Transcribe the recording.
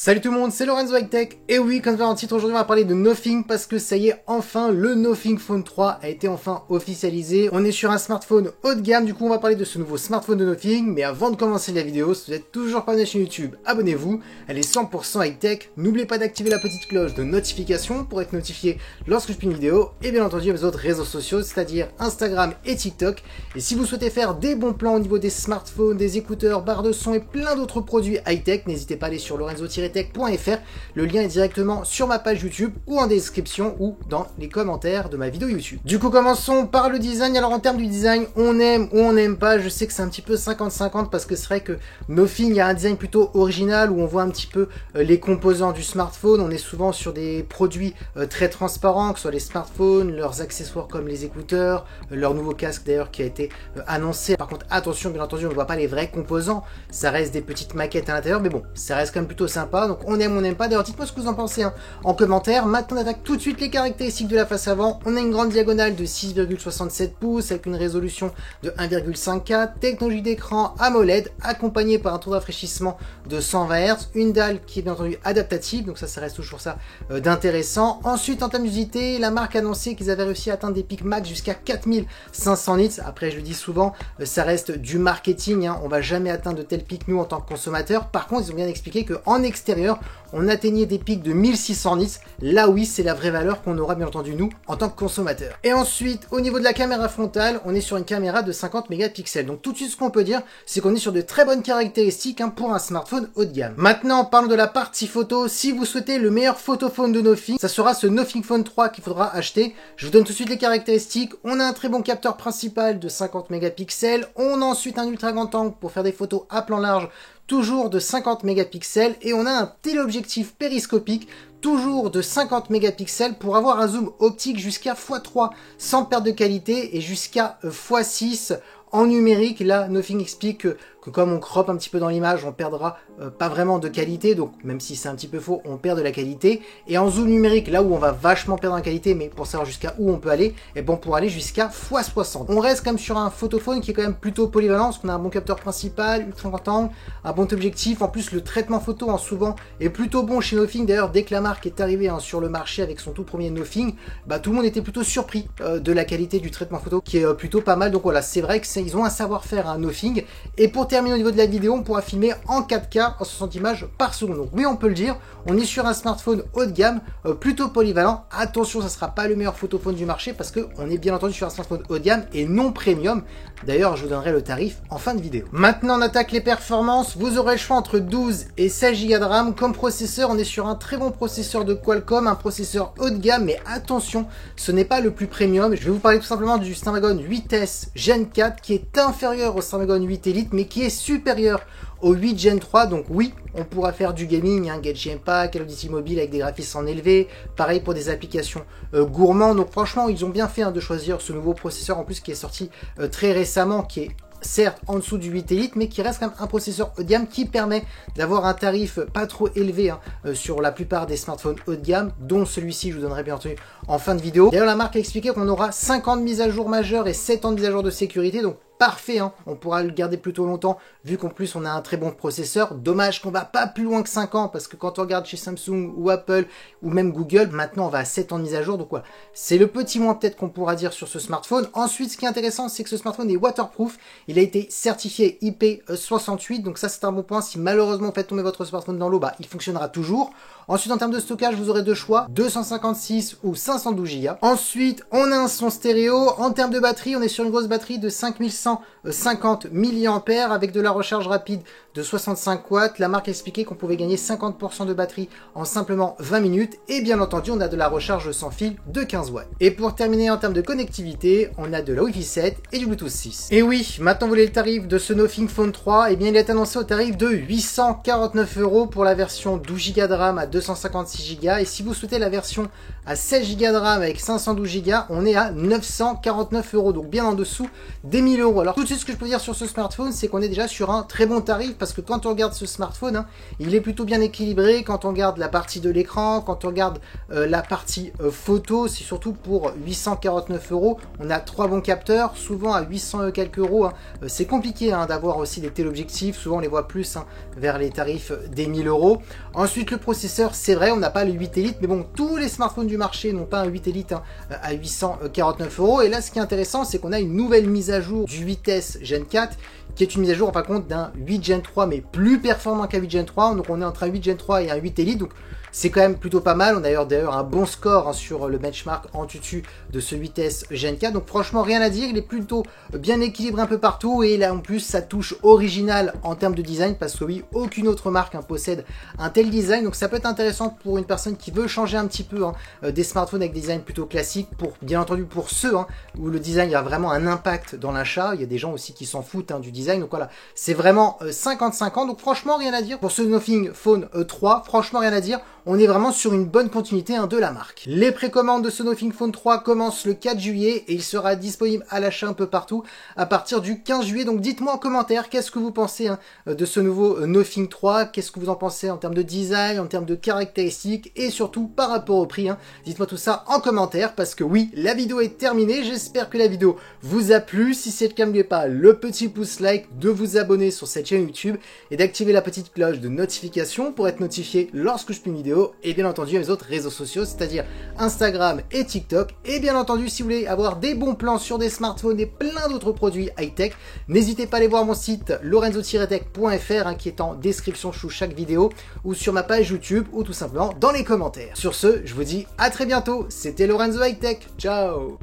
Salut tout le monde, c'est Lorenzo High Tech, et oui, comme dans le titre, aujourd'hui on va parler de Nothing, parce que ça y est, enfin, le Nothing Phone 3 a été enfin officialisé. On est sur un smartphone haut de gamme, du coup on va parler de ce nouveau smartphone de Nothing, mais avant de commencer la vidéo, si vous n'êtes toujours pas de la chaîne YouTube, abonnez-vous, elle est 100% High Tech, n'oubliez pas d'activer la petite cloche de notification pour être notifié lorsque je publie une vidéo, et bien entendu mes autres réseaux sociaux, c'est-à-dire Instagram et TikTok. Et si vous souhaitez faire des bons plans au niveau des smartphones, des écouteurs, barres de son et plein d'autres produits High Tech, n'hésitez pas à aller sur lorenzo-tech.fr. Le lien est directement sur ma page YouTube ou en description ou dans les commentaires de ma vidéo YouTube. Du coup, commençons par le design. Alors en termes du design, on aime ou on n'aime pas. Je sais que c'est un petit peu 50-50 parce que c'est vrai que Nothing a un design plutôt original où on voit un petit peu les composants du smartphone. On est souvent sur des produits très transparents, que ce soit les smartphones, leurs accessoires comme les écouteurs, leur nouveau casque d'ailleurs qui a été annoncé. Par contre, attention, bien entendu, on ne voit pas les vrais composants. Ça reste des petites maquettes à l'intérieur, mais bon, ça reste quand même plutôt sympa. Donc on aime, on n'aime pas. D'ailleurs, dites-moi ce que vous en pensez en commentaire. Maintenant, on attaque tout de suite les caractéristiques de la face avant. On a une grande diagonale de 6,67 pouces avec une résolution de 1,5K, technologie d'écran AMOLED accompagnée par un taux de rafraîchissement de 120 Hz, une dalle qui est bien entendu adaptative, donc ça reste toujours ça d'intéressant. Ensuite, en termes d'utilité, la marque a annoncé qu'ils avaient réussi à atteindre des pics max jusqu'à 4500 nits. Après, je le dis souvent, ça reste du marketing, hein. On va jamais atteindre de tels pics nous en tant que consommateurs. Par contre, ils ont bien expliqué qu'en extérieur, on atteignait des pics de 1600 nits. Là oui, c'est la vraie valeur qu'on aura bien entendu nous en tant que consommateur. Et ensuite, au niveau de la caméra frontale, on est sur une caméra de 50 mégapixels. Donc tout de suite, ce qu'on peut dire, c'est qu'on est sur de très bonnes caractéristiques pour un smartphone haut de gamme. Maintenant, parlons de la partie photo. Si vous souhaitez le meilleur photophone de Nothing, ça sera ce Nothing Phone 3 qu'il faudra acheter. Je vous donne tout de suite les caractéristiques. On a un très bon capteur principal de 50 mégapixels. On a ensuite un ultra grand angle pour faire des photos à plan large, toujours de 50 mégapixels, et on a un téléobjectif périscopique toujours de 50 mégapixels pour avoir un zoom optique jusqu'à x3 sans perte de qualité et jusqu'à x6 en numérique. Là, Nothing explique que comme on crop un petit peu dans l'image, on perdra pas vraiment de qualité, donc même si c'est un petit peu faux, on perd de la qualité. Et en zoom numérique, là où on va vachement perdre en qualité, mais pour savoir jusqu'à où on peut aller, et bon, pour aller jusqu'à x60. On reste quand même sur un photophone qui est quand même plutôt polyvalent, parce qu'on a un bon capteur principal, ultra grand angle, un bon objectif. En plus, le traitement photo souvent est plutôt bon chez Nothing. D'ailleurs, dès que la marque est arrivée sur le marché avec son tout premier Nothing, tout le monde était plutôt surpris de la qualité du traitement photo qui est plutôt pas mal. Donc voilà, c'est vrai qu'ils ont un savoir-faire à Nothing. Et pour terminer au niveau de la vidéo, on pourra filmer en 4K en 60 images par seconde. Donc oui, on peut le dire, on est sur un smartphone haut de gamme, plutôt polyvalent. Attention, ça ne sera pas le meilleur photophone du marché parce qu'on est bien entendu sur un smartphone haut de gamme et non premium. D'ailleurs, je vous donnerai le tarif en fin de vidéo. Maintenant, on attaque les performances. Vous aurez le choix entre 12 et 16 Go de RAM. Comme processeur, on est sur un très bon processeur de Qualcomm, un processeur haut de gamme, mais attention, ce n'est pas le plus premium. Je vais vous parler tout simplement du Snapdragon 8S Gen 4 qui est inférieur au Snapdragon 8 Elite, mais qui est supérieur au 8 Gen 3. Donc oui, on pourra faire du gaming, Genshin Impact, Call of Duty Mobile avec des graphismes en élevé, pareil pour des applications gourmands. Donc franchement, ils ont bien fait de choisir ce nouveau processeur en plus qui est sorti très récemment, qui est certes en dessous du 8 Elite, mais qui reste quand même un processeur haut de gamme qui permet d'avoir un tarif pas trop élevé sur la plupart des smartphones haut de gamme, dont celui-ci, je vous donnerai bien entendu en fin de vidéo. D'ailleurs, la marque a expliqué qu'on aura 5 ans de mise à jour majeure et 7 ans de mise à jour de sécurité, donc parfait, on pourra le garder plutôt longtemps vu qu'en plus on a un très bon processeur. Dommage qu'on va pas plus loin que 5 ans parce que quand on regarde chez Samsung ou Apple ou même Google, maintenant on va à 7 ans de mise à jour. Donc voilà, c'est le petit moins peut-être qu'on pourra dire sur ce smartphone. Ensuite, ce qui est intéressant, c'est que ce smartphone est waterproof. Il a été certifié IP68, donc ça c'est un bon point. Si malheureusement vous faites tomber votre smartphone dans l'eau, il fonctionnera toujours. Ensuite, en termes de stockage, vous aurez deux choix, 256 ou 512 Go. Ensuite, on a un son stéréo. En termes de batterie, on est sur une grosse batterie de 5150 mAh avec de la recharge rapide de 65 watts. La marque a expliqué qu'on pouvait gagner 50% de batterie en simplement 20 minutes. Et bien entendu, on a de la recharge sans fil de 15 watts. Et pour terminer, en termes de connectivité, on a de la Wi-Fi 7 et du Bluetooth 6. Et oui, maintenant vous voulez le tarif de ce Nothing Phone 3, et bien il est annoncé au tarif de 849 € pour la version 12 Go de RAM à 256 Go. Et si vous souhaitez la version à 16 Go de RAM avec 512 Go, on est à 949 €, donc bien en dessous des 1000 €. €. Alors tout de suite, ce que je peux dire sur ce smartphone, c'est qu'on est déjà sur un très bon tarif, parce que quand on regarde ce smartphone, hein, il est plutôt bien équilibré. Quand on regarde la partie de l'écran, quand on regarde la partie photo, c'est surtout pour 849 €. On a 3 bons capteurs, souvent à 800 et quelques euros. Hein. C'est compliqué hein, d'avoir aussi des téléobjectifs, souvent on les voit plus hein, vers les tarifs des 1000 €. Ensuite, le processeur, c'est vrai, on n'a pas le 8 Elite, mais bon, tous les smartphones du marché n'ont pas un 8 Elite hein, à 849 €. Et là, ce qui est intéressant, c'est qu'on a une nouvelle mise à jour du 8S Gen 4, qui est une mise à jour, en fin de compte, d'un 8 Gen 3, mais plus performant qu'un 8 Gen 3. Donc on est entre un 8 Gen 3 et un 8 Elite, donc c'est quand même plutôt pas mal. On a d'ailleurs un bon score hein, sur le benchmark en tutu de ce 8S Gen 4. Donc franchement, rien à dire. Il est plutôt bien équilibré un peu partout. Et là, en plus, ça touche original en termes de design. Parce que oui, aucune autre marque hein, possède un tel design. Donc ça peut être intéressant pour une personne qui veut changer un petit peu hein, des smartphones avec des designs plutôt classiques. Pour, bien entendu, pour ceux hein, où le design a vraiment un impact dans l'achat. Il y a des gens aussi qui s'en foutent hein, du design. Donc voilà, c'est vraiment 50-50. Donc franchement, rien à dire. Pour ce Nothing Phone 3, franchement, rien à dire. On est vraiment sur une bonne continuité hein, de la marque. Les précommandes de ce Nothing Phone 3 commencent le 4 juillet et il sera disponible à l'achat un peu partout à partir du 15 juillet. Donc dites-moi en commentaire qu'est-ce que vous pensez hein, de ce nouveau Nothing 3, qu'est-ce que vous en pensez en termes de design, en termes de caractéristiques et surtout par rapport au prix. Hein. Dites-moi tout ça en commentaire parce que oui, la vidéo est terminée. J'espère que la vidéo vous a plu. Si c'est le cas, n'oubliez pas le petit pouce like, de vous abonner sur cette chaîne YouTube et d'activer la petite cloche de notification pour être notifié lorsque je publie une vidéo. Et bien entendu les autres réseaux sociaux, c'est-à-dire Instagram et TikTok. Et bien entendu, si vous voulez avoir des bons plans sur des smartphones et plein d'autres produits high-tech, n'hésitez pas à aller voir mon site lorenzo-tech.fr hein, qui est en description sous chaque vidéo ou sur ma page YouTube ou tout simplement dans les commentaires. Sur ce, je vous dis à très bientôt. C'était Lorenzo High Tech. Ciao.